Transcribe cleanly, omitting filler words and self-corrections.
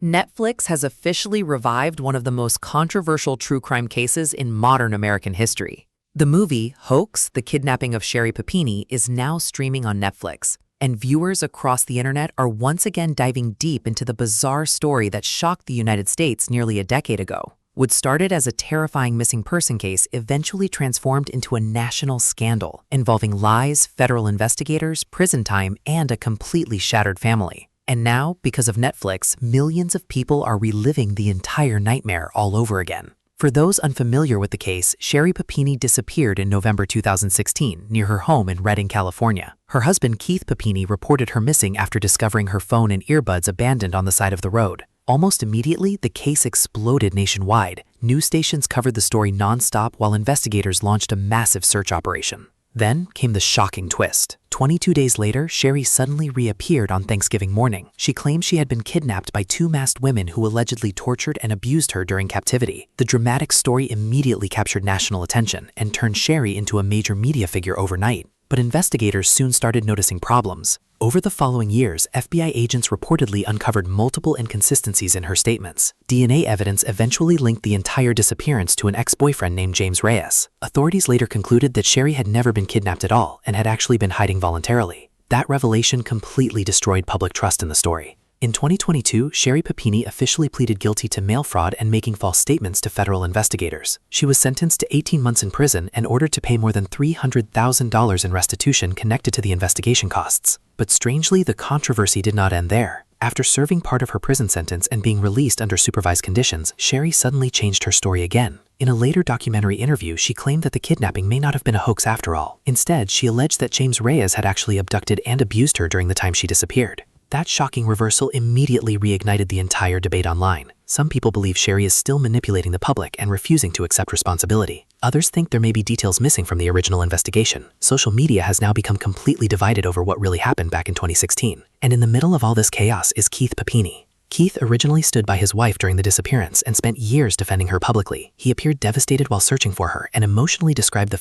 Netflix has officially revived one of the most controversial true crime cases in modern American history. The movie, Hoax, The Kidnapping of Sherri Papini, is now streaming on Netflix, and viewers across the internet are once again diving deep into the bizarre story that shocked the United States nearly a decade ago. What started as a terrifying missing person case eventually transformed into a national scandal involving lies, federal investigators, prison time, and a completely shattered family. And now, because of Netflix, millions of people are reliving the entire nightmare all over again. For those unfamiliar with the case, Sherri Papini disappeared in November 2016 near her home in Redding, California. Her husband, Keith Papini, reported her missing after discovering her phone and earbuds abandoned on the side of the road. Almost immediately, the case exploded nationwide. News stations covered the story nonstop while investigators launched a massive search operation. Then came the shocking twist. 22 days later, Sherri suddenly reappeared on Thanksgiving morning. She claimed she had been kidnapped by two masked women who allegedly tortured and abused her during captivity. The dramatic story immediately captured national attention and turned Sherri into a major media figure overnight. But investigators soon started noticing problems. Over the following years, FBI agents reportedly uncovered multiple inconsistencies in her statements. DNA evidence eventually linked the entire disappearance to an ex-boyfriend named James Reyes. Authorities later concluded that Sherri had never been kidnapped at all and had actually been hiding voluntarily. That revelation completely destroyed public trust in the story. In 2022, Sherri Papini officially pleaded guilty to mail fraud and making false statements to federal investigators. She was sentenced to 18 months in prison and ordered to pay more than $300,000 in restitution connected to the investigation costs. But strangely, the controversy did not end there. After serving part of her prison sentence and being released under supervised conditions, Sherri suddenly changed her story again. In a later documentary interview, she claimed that the kidnapping may not have been a hoax after all. Instead, she alleged that James Reyes had actually abducted and abused her during the time she disappeared. That shocking reversal immediately reignited the entire debate online. Some people believe Sherri is still manipulating the public and refusing to accept responsibility. Others think there may be details missing from the original investigation. Social media has now become completely divided over what really happened back in 2016. And in the middle of all this chaos is Keith Papini. Keith originally stood by his wife during the disappearance and spent years defending her publicly. He appeared devastated while searching for her and emotionally described the